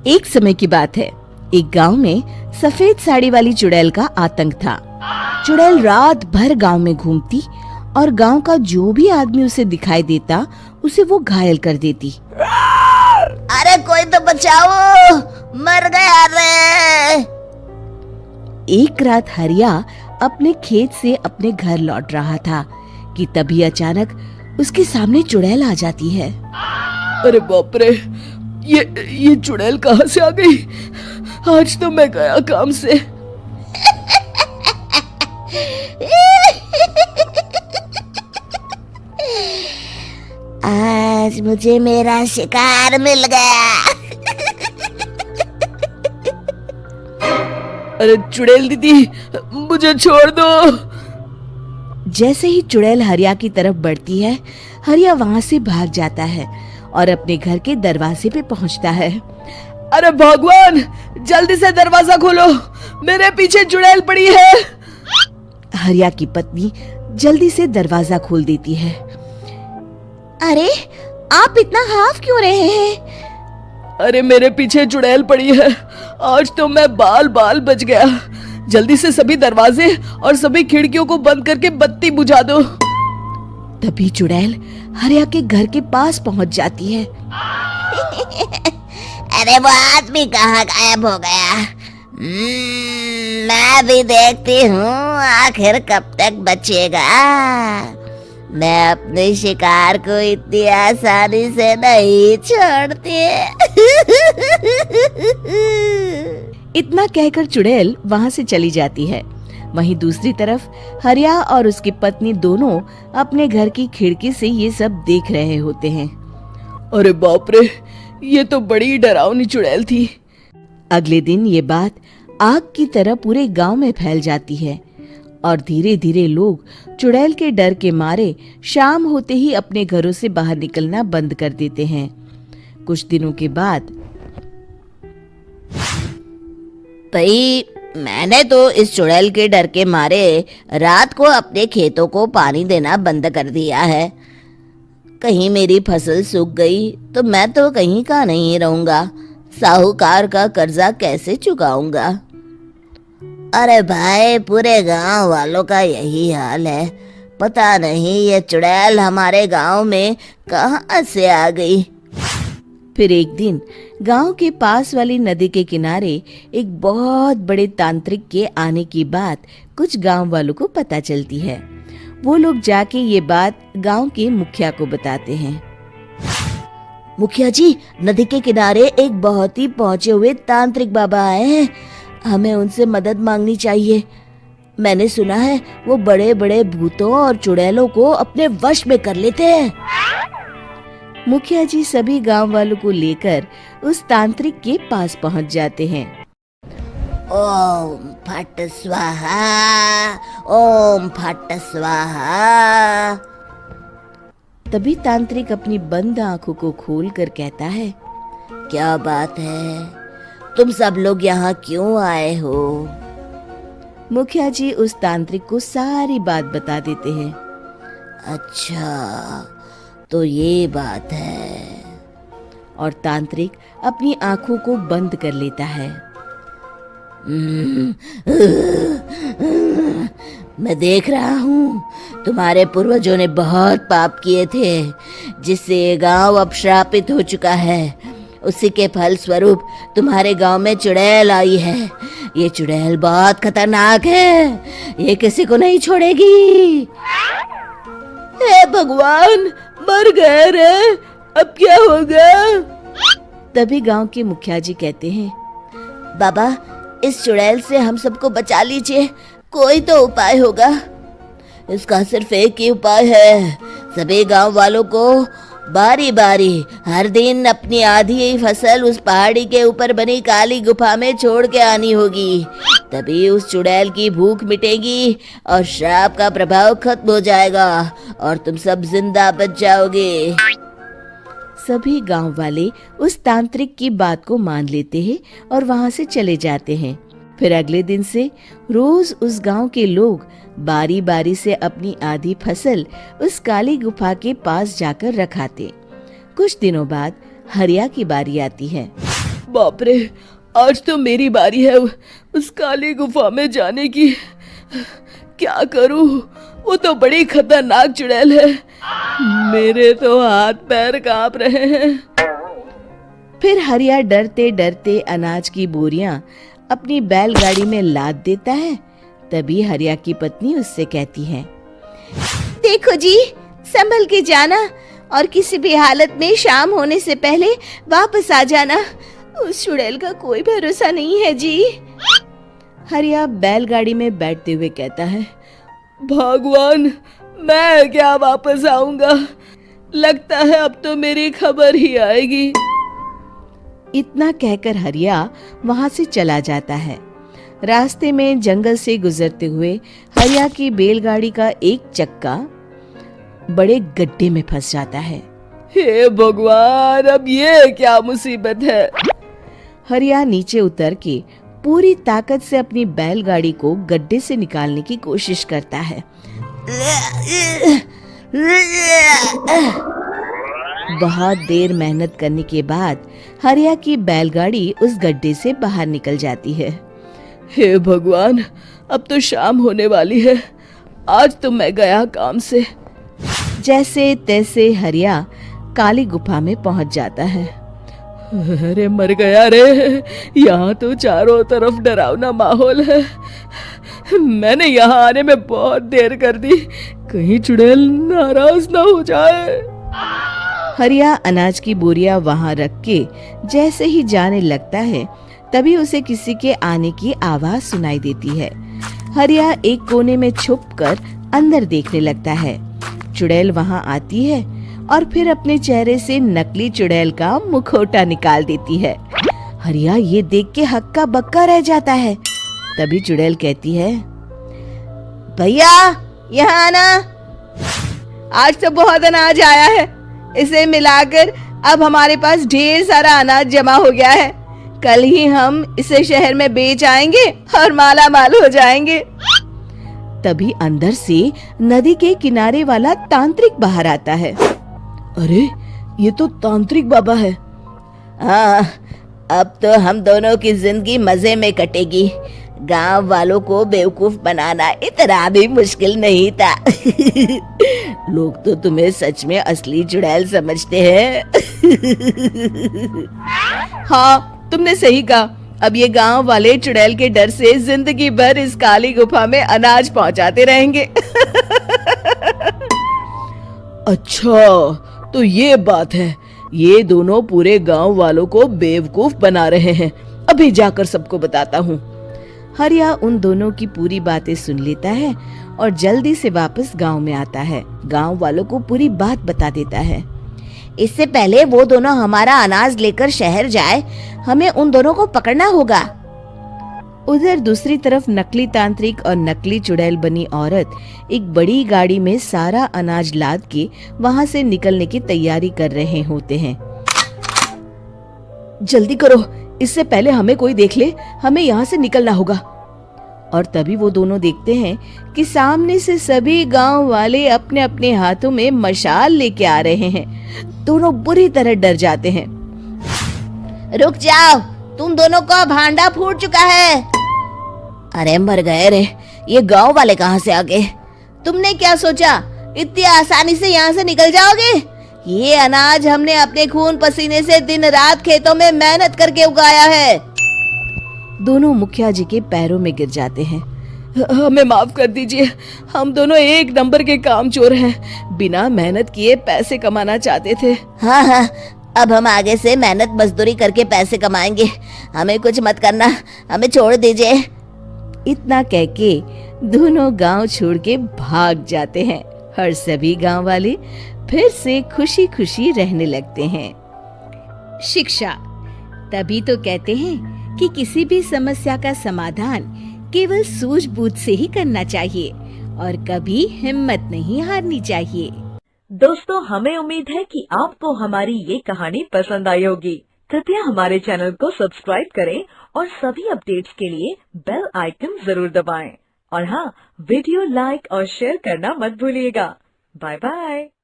एक समय की बात है। एक गांव में सफेद साड़ी वाली चुड़ैल का आतंक था। चुड़ैल रात भर गांव में घूमती और गांव का जो भी आदमी उसे दिखाई देता उसे वो घायल कर देती। अरे कोई तो बचाओ, मर गया रे। एक रात हरिया अपने खेत से अपने घर लौट रहा था कि तभी अचानक उसके सामने चुड़ैल आ जाती है। अरे बाप रे, ये चुड़ैल कहाँ से आ गई? आज तो मैं गया काम से। आज मुझे मेरा शिकार मिल गया। अरे चुड़ैल दीदी, मुझे छोड़ दो। जैसे ही चुड़ैल हरिया की तरफ बढ़ती है, हरिया वहाँ से भाग जाता है और अपने घर के दरवाजे पे पहुँचता है। अरे भगवान, जल्दी से दरवाजा खोलो, मेरे पीछे चुड़ैल पड़ी है। हरिया की पत्नी जल्दी से दरवाजा खोल देती है। अरे आप इतना हाफ क्यों रहे हैं? अरे मेरे पीछे चुड़ैल पड़ी है, आज तो मैं बाल बाल बच गया। जल्दी से सभी दरवाजे और सभी खिड़कियों को बंद करके बत्ती बुझा दो। तभी चुड़ैल हरिया के घर के पास पहुंच जाती है। अरे वो आदमी कहाँ गायब हो गया? मैं भी देखती हूँ आखिर कब तक बचेगा। मैं अपने शिकार को इतनी आसानी से नहीं छोड़ती। इतना कहकर चुड़ैल वहां से चली जाती है। वहीं दूसरी तरफ हरिया और उसकी पत्नी दोनों अपने घर की खिड़की से ये सब देख रहे होते हैं। अरे बाप रे, ये तो बड़ी डरावनी चुड़ैल थी। अगले दिन ये बात आग की तरह पूरे गांव में फैल जाती है और धीरे धीरे लोग चुड़ैल के डर के मारे शाम होते ही अपने घरों से बाहर निकलना बंद कर देते हैं। कुछ दिनों के बाद भाई, मैंने तो इस चुड़ैल के डर के मारे रात को अपने खेतों को पानी देना बंद कर दिया है। कहीं मेरी फसल सूख गई तो मैं तो कहीं का नहीं रहूंगा। साहूकार का कर्जा कैसे चुकाऊंगा? अरे भाई, पूरे गांव वालों का यही हाल है। पता नहीं ये चुड़ैल हमारे गांव में कहां से आ गई। फिर एक दिन गांव के पास वाली नदी के किनारे एक बहुत बड़े तांत्रिक के आने की बात कुछ गांव वालों को पता चलती है। वो लोग जाके ये बात गांव के मुखिया को बताते हैं। मुखिया जी, नदी के किनारे एक बहुत ही पहुंचे हुए तांत्रिक बाबा आए हैं। हमें उनसे मदद मांगनी चाहिए। मैंने सुना है वो बड़े बड़े भूतों और चुड़ैलों को अपने वश में कर लेते हैं। मुखिया जी सभी गांव वालों को लेकर उस तांत्रिक के पास पहुंच जाते हैं। ओम फट स्वाहा, ओम फट स्वाहा। तभी तांत्रिक अपनी बंद आंखों को खोलकर कहता है, क्या बात है? तुम सब लोग यहाँ क्यों आए हो? मुखिया जी उस तांत्रिक को सारी बात बता देते हैं। अच्छा, तो ये बात है। और तांत्रिक अपनी आंखों को बंद कर लेता है। मैं देख रहा हूँ तुम्हारे पूर्वजों ने बहुत पाप किए थे, जिससे ये गांव अब श्रापित हो चुका है। उसी के फल स्वरूप तुम्हारे गांव में चुड़ैल आई है। ये चुड़ैल बहुत खतरनाक है, ये किसी को नहीं छोड़ेगी। हे भगवान, मर गए रे, अब क्या होगा? तभी गांव के मुखिया जी कहते हैं, बाबा, इस चुड़ैल से हम सबको बचा लीजिए। कोई तो उपाय होगा। इसका सिर्फ एक ही उपाय है। सभी गांव वालों को बारी बारी हर दिन अपनी आधी फसल उस पहाड़ी के ऊपर बनी काली गुफा में छोड़ के आनी होगी। तभी उस चुड़ैल की भूख मिटेगी और श्राप का प्रभाव खत्म हो जाएगा और तुम सब जिंदा बच जाओगे। सभी गांव वाले उस तांत्रिक की बात को मान लेते हैं और वहां से चले जाते हैं। फिर अगले दिन से रोज उस गांव के लोग बारी बारी से अपनी आधी फसल उस काली गुफा के पास जाकर रखाते। कुछ दिनों बाद हरिया की बारी आती है। बाप रे, आज तो मेरी बारी है उस काली गुफा में जाने की। क्या करूं, वो तो बड़ी खतरनाक चुड़ैल है। मेरे तो हाथ पैर कांप रहे हैं। फिर हरिया डरते डरते अनाज की बोरियां अपनी बैलगाड़ी में लाद देता है। तभी हरिया की पत्नी उससे कहती है, देखो जी, संभल के जाना और किसी भी हालत में शाम होने से पहले वापस आ जाना। उस चुड़ैल का कोई भरोसा नहीं है जी। हरिया बैलगाड़ी में बैठते हुए कहता है, भगवान, मैं क्या वापस आऊंगा? लगता है अब तो मेरी खबर ही आएगी। इतना कहकर हरिया वहां से चला जाता है। रास्ते में जंगल से गुजरते हुए हरिया की बैलगाड़ी का एक चक्का बड़े गड्ढे में फंस जाता है। हे भगवान, अब ये क्या मुसीबत है? हरिया नीचे उतर के पूरी ताकत से अपनी बैलगाड़ी को गड्ढे से निकालने की कोशिश करता है। बहुत देर मेहनत करने के बाद हरिया की बैलगाड़ी उस गड्ढे से बाहर निकल जाती है। हे भगवान, अब तो शाम होने वाली है। आज तो मैं गया काम से। जैसे तैसे हरिया काली गुफा में पहुंच जाता है। अरे मर गया रे, यहाँ तो चारों तरफ डरावना माहौल है। मैंने यहाँ आने में बहुत देर कर दी, कहीं चुड़ैल नाराज ना हो जाए। हरिया अनाज की बोरिया वहां रख के जैसे ही जाने लगता है, तभी उसे किसी के आने की आवाज सुनाई देती है। हरिया एक कोने में छुपकर अंदर देखने लगता है। चुड़ैल वहां आती है और फिर अपने चेहरे से नकली चुड़ैल का मुखौटा निकाल देती है। हरिया ये देख के हक्का बक्का रह जाता है। तभी चुड़ैल कहती है, भैया यहाँ आना। आज तो बहुत अनाज आया है, इसे मिलाकर अब हमारे पास ढेर सारा अनाज जमा हो गया है। कल ही हम इसे शहर में बेच आएंगे और माला माल हो जाएंगे। तभी अंदर से नदी के किनारे वाला तांत्रिक बाहर आता है। अरे, ये तो तांत्रिक बाबा है। हाँ, अब तो हम दोनों की जिंदगी मजे में कटेगी। गांव वालों को बेवकूफ बनाना इतना भी मुश्किल नहीं था। लोग तो तुम्हें सच में असली चुड़ैल समझते हैं। हाँ, तुमने सही कहा। अब ये गांव वाले चुड़ैल के डर से जिंदगी भर इस काली गुफा में अनाज पहुंचाते रहेंगे। अच्छा, तो ये बात है। ये दोनों पूरे गांव वालों को बेवकूफ बना रहे हैं। अभी जाकर सबको बताता हूँ। हरिया उन दोनों की पूरी बातें सुन लेता है और जल्दी से वापस गांव में आता है। गांव वालों को पूरी बात बता देता है। इससे पहले वो दोनों हमारा अनाज लेकर शहर जाए, हमें उन दोनों को पकड़ना होगा। उधर दूसरी तरफ नकली तांत्रिक और नकली चुड़ैल बनी औरत एक बड़ी गाड़ी में सारा अनाज लाद के वहां से निकलने की तैयारी कर रहे होते हैं। जल्दी करो, इससे पहले हमें कोई देख ले। हमें यहाँ से निकलना होगा। और तभी वो दोनों देखते हैं कि सामने से सभी गांव वाले अपने अपने हाथों में मशाल लेके आ रहे हैं। दोनों बुरी तरह डर जाते हैं। रुक जाओ, तुम दोनों का भांडा फूट चुका है। अरे मर गए रे, ये गांव वाले कहाँ से आ गए? तुमने क्या सोचा इतनी आसानी से यहाँ से निकल जाओगे? ये अनाज हमने अपने खून पसीने से दिन रात खेतों में मेहनत करके उगाया है। दोनों मुखिया जी के पैरों में गिर जाते हैं। हमें माफ कर दीजिए, हम दोनों एक नंबर के कामचोर हैं। बिना मेहनत किए पैसे कमाना चाहते थे। हाँ हाँ, अब हम आगे से मेहनत मजदूरी करके पैसे कमाएंगे। हमें कुछ मत करना, हमें छोड़ दीजिए। इतना कह के दोनों गांव छोड़ के भाग जाते हैं और सभी गांव वाले फिर से खुशी खुशी रहने लगते हैं। शिक्षा तभी तो कहते हैं कि किसी भी समस्या का समाधान केवल सूझबूझ से ही करना चाहिए और कभी हिम्मत नहीं हारनी चाहिए। दोस्तों, हमें उम्मीद है कि आपको हमारी ये कहानी पसंद आई होगी। कृपया हमारे चैनल को सब्सक्राइब करें और सभी अपडेट्स के लिए बेल आइकन जरूर दबाएं। और हाँ, वीडियो लाइक और शेयर करना मत भूलिएगा। Bye bye.